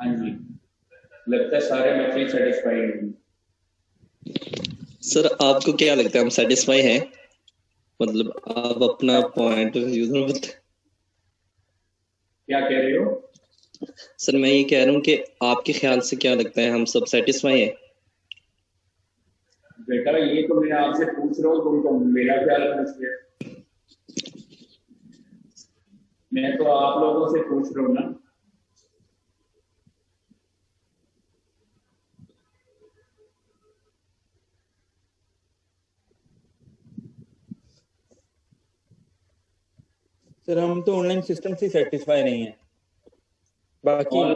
हाँ जी, लगता है सारे बच्चे सेटिस्फाइड हैं। सर आपको क्या लगता है हम सेटिस्फाई हैं? मतलब आप अपना पॉइंट यूजर बता। क्या कह रहे हो? सर मैं ये कह रहा हूँ कि आपके ख्याल से क्या लगता है हम सब सेटिस्फाई हैं? बेटा ये तो मैं आपसे पूछ रहा हूँ, तुम तो मेरा ख्याल पूछ रहे हो। मैं तो आप लोगों से पूछ रहा हूँ ना। सर हम तो ऑनलाइन सिस्टम से सेटिस्फाई नहीं है। बाकी और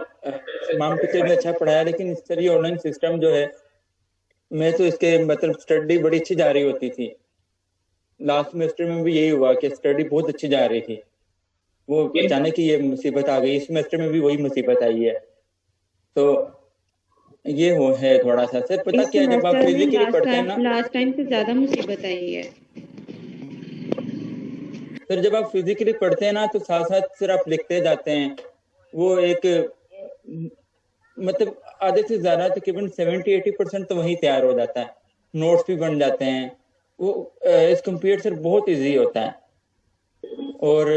तमाम टीचर ने अच्छा पढ़ाया, लेकिन इस तरह ऑनलाइन सिस्टम जो है, मैं तो इसके मतलब स्टडी बड़ी अच्छी जा रही होती थी। लास्ट सेमेस्टर में भी यही हुआ कि स्टडी बहुत अच्छी जा रही थी, वो अचानक ही ये मुसीबत आ गई। इस सेमेस्टर में भी वही मुसीबत आई है। तो ये वो है थोड़ा सा। सर पता क्या, जब आप फिजिकली पढ़ते हैं ना, लास्ट टाइम से ज्यादा मुसीबत आई है। सर जब आप फिजिकली पढ़ते हैं ना, तो साथ साथ सर आप लिखते जाते हैं। वो एक मतलब आधे से ज्यादा तकरीबन 70-80% तो वहीं तैयार हो जाता है। नोट्स भी बन जाते हैं। वो इस कंपेयर सर बहुत इजी होता है। और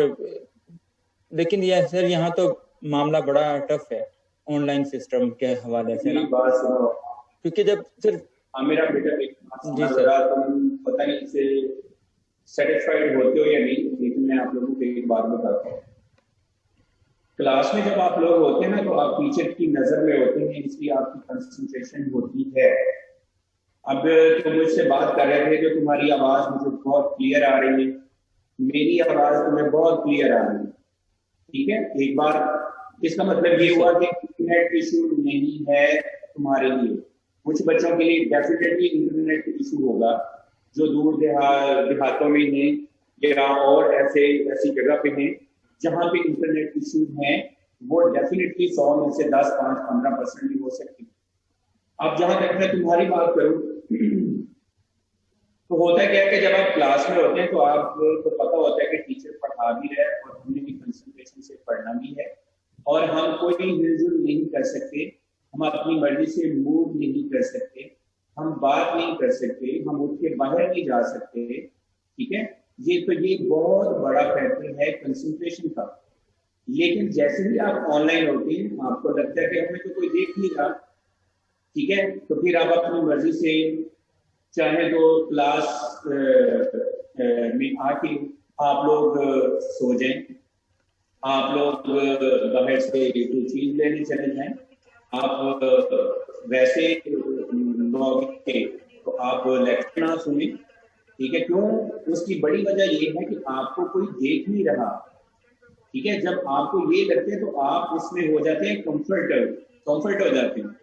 लेकिन ये सर यहाँ तो मामला बड़ा टफ है ऑनलाइन सिस्टम के हवाले से ना। बात सुनो, क्योंकि जब सर मेरा बेटा एक बात जी सुना सर। जरा, तुम पता नहीं इससे सेटिस्फाइड होते हो या नहीं, लेकिन मैं आप लोगों को एक बात बताता हूँ। क्लास में जब आप लोग होते हैं ना, तो आप टीचर की नजर में होते हैं, इसलिए आपकी कंसंट्रेशन होती है। अब तुम मुझसे बात कर रहे थे, जो तुम्हारी आवाज मुझे बहुत क्लियर आ रही है, मेरी आवाज तुम्हें बहुत क्लियर आ रही है, ठीक है। एक बार इसका मतलब ये हुआ कि इंटरनेट इशू नहीं है तुम्हारे लिए। कुछ बच्चों के लिए डेफिनेटली इंटरनेट इशू होगा, जो दूर देहातों में हैं या और ऐसी जगह पे हैं जहां पे इंटरनेट इशू है। वो डेफिनेटली 100 में से 10, 5, 15% भी हो सकती है। अब जहां तक मैं तुम्हारी बात करूं, तो होता क्या है कि जब आप क्लास में होते हैं तो आपको तो पता होता है कि टीचर पढ़ा भी रहा है और हमने भी कंसंट्रेशन से पढ़ना भी है, और हम कोई हिलजुल नहीं कर सकते, हम अपनी मर्जी से मूव नहीं कर सकते, हम बात नहीं कर सकते, हम उठ के बाहर नहीं जा सकते, ठीक है। ये बहुत बड़ा फैक्टर है कंसंट्रेशन का। लेकिन जैसे ही आप ऑनलाइन होते हैं, आपको लगता है कि हमें तो कोई देख नहीं रहा, ठीक है, तो फिर आप अपनी मर्जी से चाहे तो क्लास में आके आप लोग सो जाएं, आप लोग बाहर से कोई चीज लेने चले जाएं, आप वैसे लॉग के तो आप लेक्चर ना सुने, ठीक है। क्यों? उसकी बड़ी वजह ये है कि आपको कोई देख नहीं रहा, ठीक है। जब आपको ये लगते हैं तो आप उसमें हो जाते हैं कंफर्ट हो जाते हैं।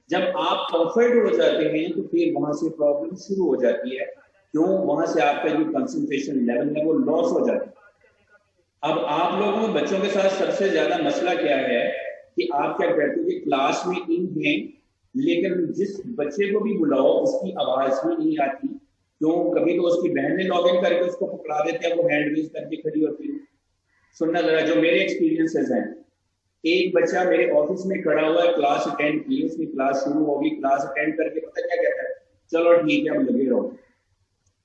जब आप कंफर्ट हो जाते हैं तो फिर वहां से प्रॉब्लम शुरू हो जाती है। क्यों? वहां से आपका जो कंसंट्रेशन लेवल है वो लॉस हो जाता है। अब आप लोगों में बच्चों के साथ सबसे ज्यादा मसला क्या है कि आप क्या करते हो कि क्लास में इन हैं, लेकिन जिस बच्चे को भी बुलाओ उसकी आवाज ही नहीं आती। क्यों? कभी तो उसकी बहन ने लॉग इन करके उसको पकड़ा देते हैं, वो हैंड रेज करके खड़ी होती है। सुनना जरा, जो मेरे एक्सपीरियंसेस हैं, एक बच्चा मेरे ऑफिस में खड़ा हुआ है, क्लास अटेंड की, उसकी क्लास शुरू होगी, क्लास अटेंड करके पता क्या कहता है, चलो ठीक है अब लगे रहो।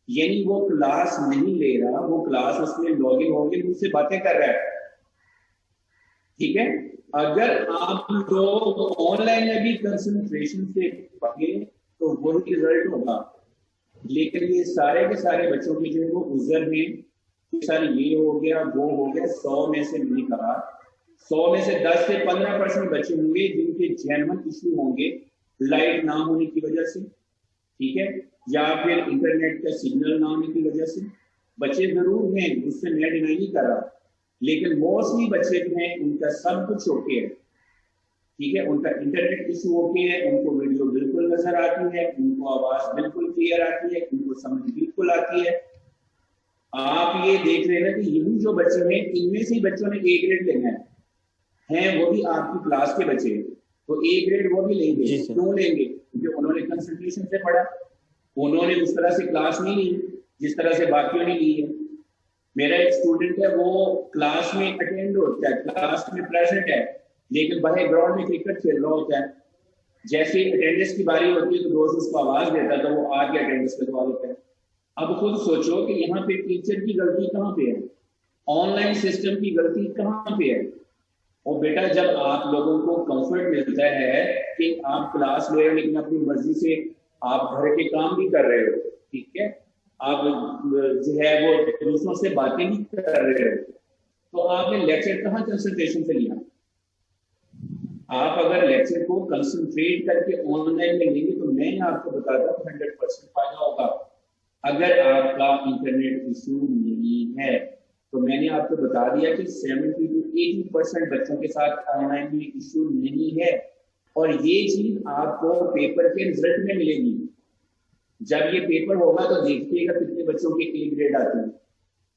यानी वो क्लास नहीं ले रहा, वो क्लास उसमें लॉग इन होगी, मुझसे बातें कर रहा है, ठीक है। अगर आप लोग ऑनलाइन में भी कंसंट्रेशन से पढ़े तो वही रिजल्ट होगा। लेकिन ये सारे के सारे बच्चों के जो वो उजर हैं, सर ये हो गया वो हो गया, 100 में से नहीं कहा, 100 में से 10 से 15% बच्चे होंगे जिनके जेन्युइन इशू होंगे लाइट ना होने की वजह से, ठीक है, या फिर इंटरनेट का सिग्नल ना होने की वजह से। बच्चे जरूर हैं, उससे मैं डिनाई नहीं कर रहा, लेकिन मोस्टली बच्चे जो हैं उनका सब कुछ ओके है, ठीक है। उनका इंटरनेट इशू ओके है, उनको वीडियो बिल्कुल नजर आती है, उनको आवाज बिल्कुल क्लियर आती है, उनको समझ बिल्कुल आती है। आप ये देख रहे हैं ना कि यही जो बच्चे हैं, इनमें से बच्चों ने ए ग्रेड लेना है, वो भी आपकी क्लास के बच्चे, तो ए ग्रेड वो भी लेंगे। क्यों लेंगे? क्योंकि उन्होंने कंसंट्रेशन से पढ़ा, उन्होंने उस तरह से क्लास नहीं ली जिस तरह से बाकियों ने ली है। मेरा एक स्टूडेंट है, वो क्लास में अटेंड होता है, क्लास में प्रेजेंट है, लेकिन बाहर ग्राउंड में क्रिकेट खेल रहा होता है, जैसे अटेंडेंस की बारी होती है तो दोस्त उसको आवाज देता तो वो आके अटेंडेंस लगवा देता है। अब खुद सोचो कि यहाँ पे टीचर की गलती कहाँ पे है, ऑनलाइन सिस्टम की गलती कहाँ पे है। और बेटा जब आप लोगों को कंफर्ट मिलता है कि आप क्लास ले रहे हो लेकिन अपनी मर्जी से आप घर के काम भी कर रहे हो, ठीक है, आप जो है वो दूसरों से बातें भी कर रहे हो, तो आपने लेक्चर कहाँ कंसंट्रेशन से लिया। आप अगर लेक्चर को कंसंट्रेट करके ऑनलाइन में लेंगे तो मैं आपको बताता हूँ 100% फायदा होगा। अगर आपका इंटरनेट इशू नहीं है तो मैंने आपको बता दिया कि 70 to 80% बच्चों के साथ ऑनलाइन में इशू नहीं है, और ये चीज आपको पेपर के रिजल्ट में मिलेगी। जब ये पेपर होगा तो देखिएगा कितने बच्चों के ए ग्रेड आते हैं,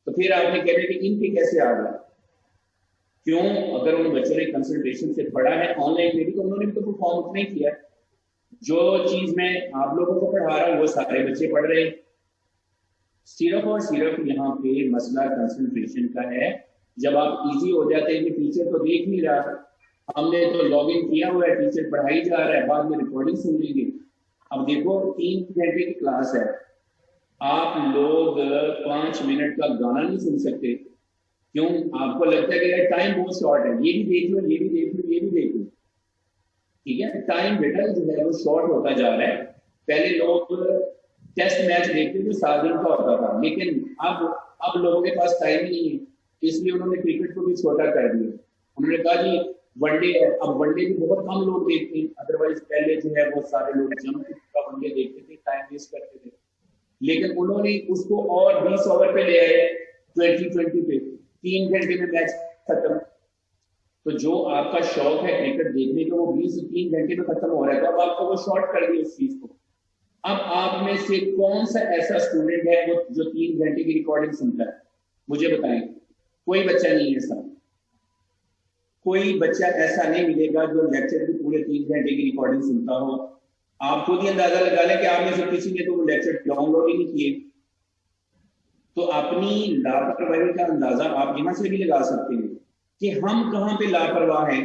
तो फिर आपने कहना कि इनके कैसे आ गया। क्यों? अगर उन बच्चों ने कंसंट्रेशन से पढ़ा है ऑनलाइन में भी तो उन्होंने तो परफॉर्म नहीं किया। जो चीज मैं आप लोगों को पढ़ा रहा हूँ वो सारे बच्चे पढ़ रहे हैं। सिर्फ और सिर्फ यहाँ पे मसला कंसंट्रेशन का है। जब आप इजी हो जाते हैं कि टीचर तो देख नहीं रहा, हमने तो लॉग इन किया हुआ है, टीचर पढ़ाई जा रहा है, बाद में रिकॉर्डिंग सुन लेंगे। अब देखो 3 घंटे की क्लास है, आप लोग 5 मिनट का गाना नहीं सुन सकते। क्यों? आपको लगता है कि यार टाइम बहुत शॉर्ट है, ये भी देख लो, ये भी देख लो, ये भी देख लो, ठीक है। टाइम बेटा जो है वो शॉर्ट होता जा रहा है। पहले लोग टेस्ट मैच देखते थे 7 दिन का होता था, लेकिन अब लोगों के पास टाइम ही नहीं है, इसलिए उन्होंने क्रिकेट को भी छोटा कर दिया। उन्होंने कहा जी वनडे है, अब वनडे भी बहुत कम लोग देखते हैं, अदरवाइज पहले जो है वो सारे लोग जंप का वनडे देखते थे, टाइम वेस्ट करते थे। लेकिन उन्होंने उसको और 20 ओवर पे ले आए, 2020 पे, 3 घंटे में मैच खत्म। तो जो आपका शौक है क्रिकेट देखने का वो 20-3 घंटे में खत्म हो रहा है, तो अब आपको वो शॉर्ट कर दिया उस चीज को। अब आप में से कौन सा ऐसा स्टूडेंट है वो जो 3 घंटे की रिकॉर्डिंग सुनता है? मुझे बताएं। कोई बच्चा नहीं है ऐसा, कोई बच्चा ऐसा नहीं मिलेगा जो लेक्चर की पूरे 3 घंटे की रिकॉर्डिंग सुनता हो। आप खुद ही अंदाजा लगा लें कि आप में से किसी ने तो वो लेक्चर डाउनलोड ही नहीं किए। तो अपनी लापरवाही का अंदाजा आप यहां से भी लगा सकते हैं कि हम कहाँ पे लापरवाह हैं,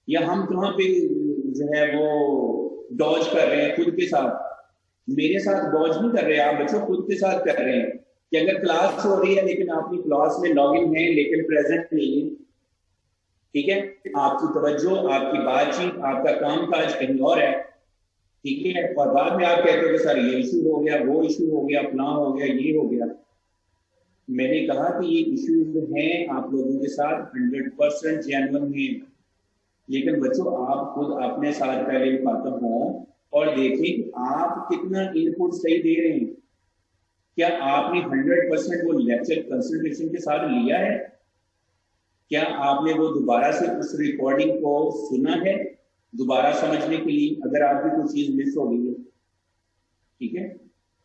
या हम कहाँ पे जो है वो डॉज कर रहे हैं खुद के साथ। मेरे साथ डॉज नहीं कर रहे हैं आप बच्चों, खुद के साथ कर रहे हैं कि अगर क्लास हो रही है लेकिन आपकी क्लास में लॉगिन है लेकिन प्रेजेंट नहीं है, ठीक है, आपकी तवज्जो, आपकी बातचीत, आपका कामकाज कहीं और है, ठीक है, और बाद में आप कहते हो कि सर ये इशू हो गया, वो इशू हो गया, फलां हो गया, ये हो गया। मैंने कहा कि ये इश्यूज हैं आप लोगों के साथ 100% जेन्युइन है, लेकिन बच्चों आप खुद अपने साथ पहले मुखातब हों और देखें कि आप कितना इनपुट सही दे रहे हैं। क्या आपने 100% वो लेक्चर कंसंट्रेशन के साथ लिया है? क्या आपने वो दोबारा से उस रिकॉर्डिंग को सुना है दोबारा समझने के लिए, अगर आपकी कोई चीज मिस हो गई है, ठीक है।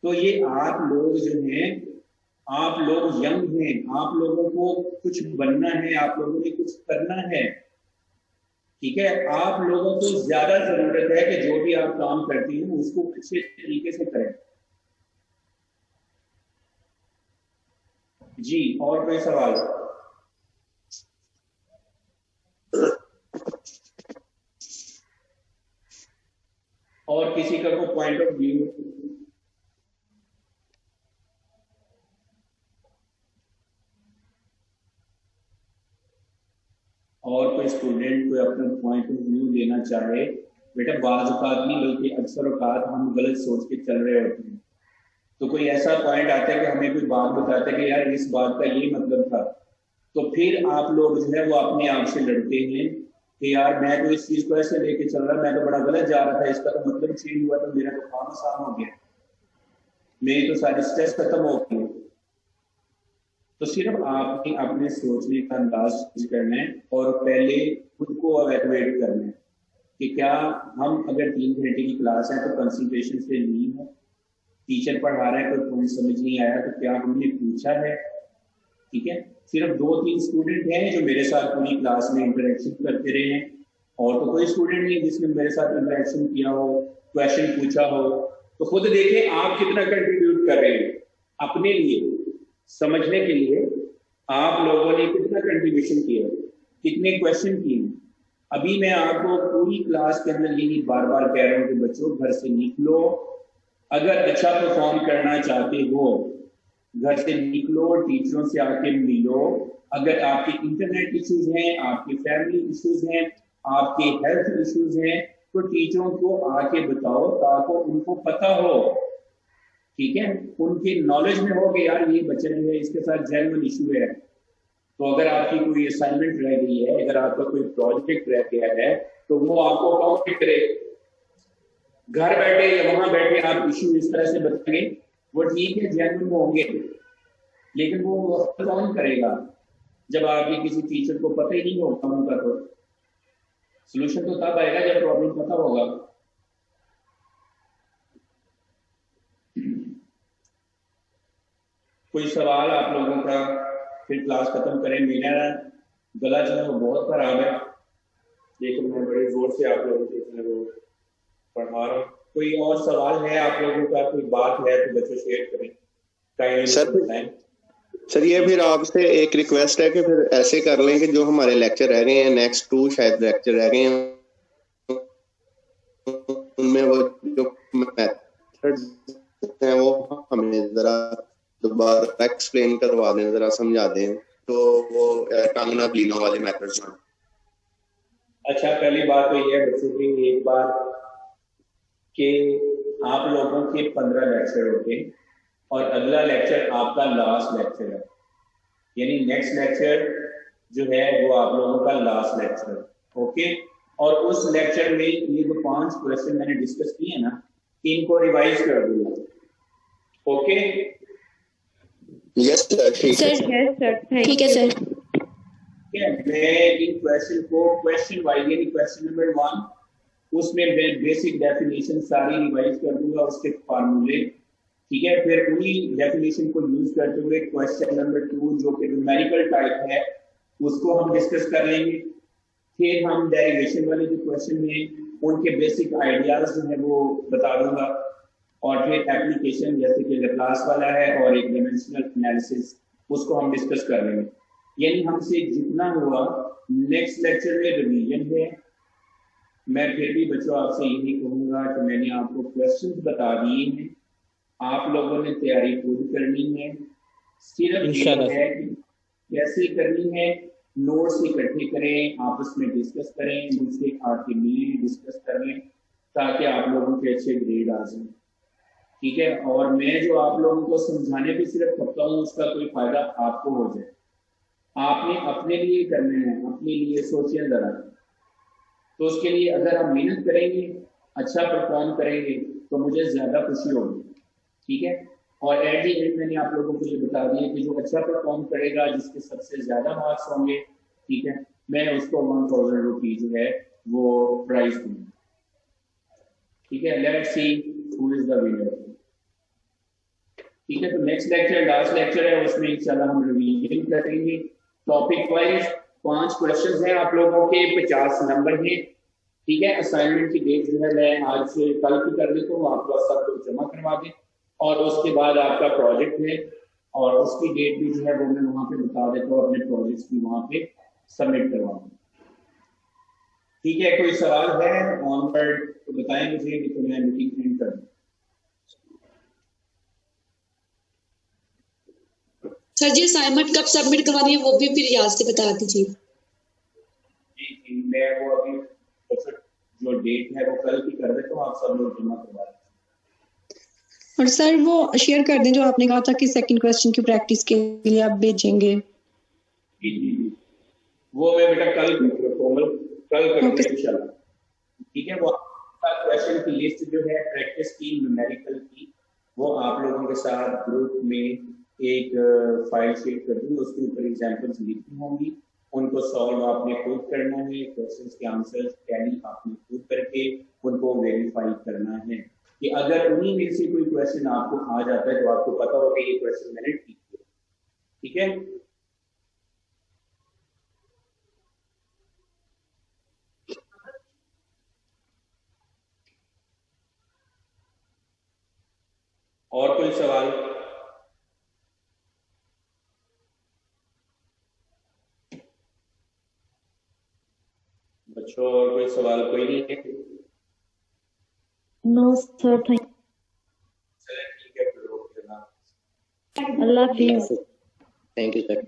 तो ये आप लोग जो हैं, आप लोग यंग हैं, आप लोगों को कुछ बनना है, आप लोगों ने कुछ करना है, ठीक है। आप लोगों को ज्यादा जरूरत है कि जो भी आप काम करते हैं उसको अच्छे तरीके से करें। जी, और कोई सवाल? और किसी का कोई पॉइंट ऑफ व्यू? और कोई स्टूडेंट कोई अपना पॉइंट ऑफ व्यू देना चाहे? बेटा बाज़ औक़ात नहीं बल्कि अक्सर औक़ात हम गलत सोच के चल रहे होते हैं। तो कोई ऐसा पॉइंट आता है कि हमें कोई बात बताता है कि यार इस बात का ये मतलब था, तो फिर आप लोग जो है वो अपने आप से लड़ते हैं कि यार मैं तो इस चीज को ऐसे लेके चल रहा, मैं तो बड़ा गलत जा रहा था, इसका तो मतलब चेंज हुआ तो मेरा तो काम आसान हो गया, मेरी तो सारी स्ट्रेस खत्म हो गई। तो सिर्फ आपने अपने सोचने का अंदाज करना है और पहले खुद को एवेलुएट करना है कि क्या हम अगर 3 घंटे की क्लास है तो कंसंट्रेशन से नहीं है, टीचर पढ़ा रहा है कोई पॉइंट समझ नहीं आया तो क्या हमने पूछा है, ठीक है। सिर्फ 2-3 स्टूडेंट हैं जो मेरे साथ पूरी क्लास में इंटरेक्शन करते रहे हैं, और तो कोई स्टूडेंट नहीं जिसने मेरे साथ इंटरेक्शन किया हो, क्वेश्चन पूछा हो। तो खुद देखें आप कितना कंट्रीब्यूट कर रहे हैं अपने लिए समझने के लिए, आप लोगों ने कितना कंट्रीब्यूशन किया, कितने क्वेश्चन किए, अभी मैं आपको पूरी क्लास के अंदर यही बार बार कह रहा हूँ कि बच्चों घर से निकलो, अगर अच्छा परफॉर्म करना चाहते हो घर से निकलो, टीचरों से आके मिलो। अगर आपके इंटरनेट इश्यूज हैं, आपके फैमिली इश्यूज हैं, आपके हेल्थ इश्यूज हैं, तो टीचरों को आके बताओ ताकि उनको पता हो, ठीक है, उनके नॉलेज में हो कि यार ये बच्चा जो है इसके साथ जेन्युइन इशू है। तो अगर आपकी कोई असाइनमेंट रह गई है, अगर आपका कोई प्रोजेक्ट रह गया है, तो वो आपको काउंट करे। घर बैठे या वहां बैठे आप इशू इस तरह से बताएंगे, वो ठीक है जेन्युइन होंगे, लेकिन वो कौन करेगा जब आपके किसी टीचर को पता ही नहीं होगा उनका। तो सोल्यूशन तो तब आएगा जब प्रॉब्लम पता होगा। कोई सवाल आप लोगों का, फिर क्लास खत्म करें। मेरा गला जो है वो बहुत खराब है, लेकिन मैं बड़े जोर से आप लोगों को वो पढ़ा रहा हूँ। कोई और सवाल है आप लोगों का, कोई बात है तो बच्चों शेयर करें। सर ये फिर आपसे एक रिक्वेस्ट है कि फिर ऐसे कर लें कि जो हमारे लेक्चर रह गए हैं, नेक्स्ट 2 शायद लेक्चर रह गए हैं, उनमें वो जो मेथड है वो हमें जरा दोबारा एक्सप्लेन करवा दें, जरा समझा दें, तो वो कांगना ब्लिनो वाले मेथड्स हैं। अच्छा, पहली बात तो ये है बच्चों की, एक बार कि आप लोगों के 15 लेक्चर होते हैं और अगला लेक्चर आपका लास्ट लेक्चर है, यानी नेक्स्ट लेक्चर जो है वो आप लोगों का लास्ट लेक्चर है, ओके। और उस लेक्चर में ये जो 5 क्वेश्चन मैंने डिस्कस किए हैं ना, इनको रिवाइज कर दूंगा, ओके। यस सर, ठीक है सर। ठीक है सर। मैं इन क्वेश्चन को क्वेश्चन वाइज, यानी क्वेश्चन नंबर 1 उसमें मैं बेसिक डेफिनेशन सारी रिवाइज कर दूंगा, उसके फार्मूले, ठीक है। फिर उन्हीं डेफिनेशन को यूज करते हुए क्वेश्चन नंबर 2 जो कि न्यूमेरिकल टाइप है उसको हम डिस्कस कर लेंगे। फिर हम डेरिवेशन वाले जो क्वेश्चन हैं उनके बेसिक आइडियाज जो है वो बता दूंगा, और फिर एप्लीकेशन जैसे कि लैप्लास वाला है और एक डायमेंशनल एनालिसिस, उसको हम डिस्कस कर लेंगे। यानी हमसे जितना हुआ नेक्स्ट लेक्चर में रिवीजन है। मैं फिर भी बच्चों आपसे यही कहूंगा कि मैंने आपको क्वेश्चंस बता दिए हैं, आप लोगों ने तैयारी पूरी करनी है। सिर्फ ये है कि कैसे करनी है, नोट्स इकट्ठे करें, आपस में डिस्कस करें, दूसरे आके मिलें, डिस्कस कर लें, ताकि आप लोगों के अच्छे ग्रेड आ जाए, ठीक है। और मैं जो आप लोगों को समझाने पे सिर्फ करता हूँ उसका कोई फायदा आपको हो जाए। आपने अपने लिए करना है, अपने लिए सोचिए जरा। तो उसके लिए अगर आप मेहनत करेंगे, अच्छा परफॉर्म करेंगे, तो मुझे ज्यादा खुशी होगी, ठीक है। और एट दी एंड मैंने आप लोगों को ये बता दिया कि जो अच्छा परफॉर्म करेगा, जिसके सबसे ज्यादा मार्क्स होंगे, ठीक है, मैं उसको 1000 रुपी जो है वो प्राइज दूंगा, ठीक है। Let's see who is the winner, ठीक है। तो नेक्स्ट लेक्चर लास्ट लेक्चर है, उसमें इंशाल्लाह हम रिवीजन करेंगे टॉपिक वाइज। 5 क्वेश्चन हैं आप लोगों के, 50 नंबर हैं, ठीक है। असाइनमेंट की डेट जो है मैं आज से कल की कर देता हूँ, आपको सब कुछ जमा करवा दें, और उसके बाद आपका प्रोजेक्ट है और उसकी डेट भी जो है वो मैं वहां पे बता देता हूँ, अपने प्रोजेक्ट भी वहां पे सबमिट करवा दूँ, ठीक है। कोई सवाल है ऑनवर्ड तो बताएं मुझे, तो मैं मीटिंग एंड कर दूँ। सर जी असाइनमेंट कब सबमिट करवानी है वो भी फिर याद से बता दीजिए। जी मैं वो अभी जो डेट है वो कल की कर देता हूँ, आप सब लोग जमा करवा दें। और सर वो शेयर कर दें जो आपने कहा था कि सेकंड क्वेश्चन की प्रैक्टिस के लिए आप भेजेंगे। जी वो मैं बेटा कल कोमल कल करूँगा इंशाल्लाह, ठीक है। वो क्वेश्चन की लिस्ट जो है प्रैक्टिस की न्यूमेरिकल की, वो आप लोगों के साथ ग्रुप में एक फाइल शेयर कर दूंगी, उसके ऊपर एग्जाम्पल्स लिखी होंगी, उनको सॉल्व आपने खुद करना है, क्वेश्चंस के आंसर्स टैली आपने खुद करके उनको वेरीफाई करना है। कि अगर उन्हीं में से कोई क्वेश्चन आपको आ जाता है तो आपको पता हो कि ये क्वेश्चन मैंने ठीक किया, ठीक है। और कोई सवाल? बच्चों और कोई सवाल कोई नहीं है? नो सर, थैंक चलें ठीक है फिर, ओके ना। अल्लाह हाफिज। Thank you sir.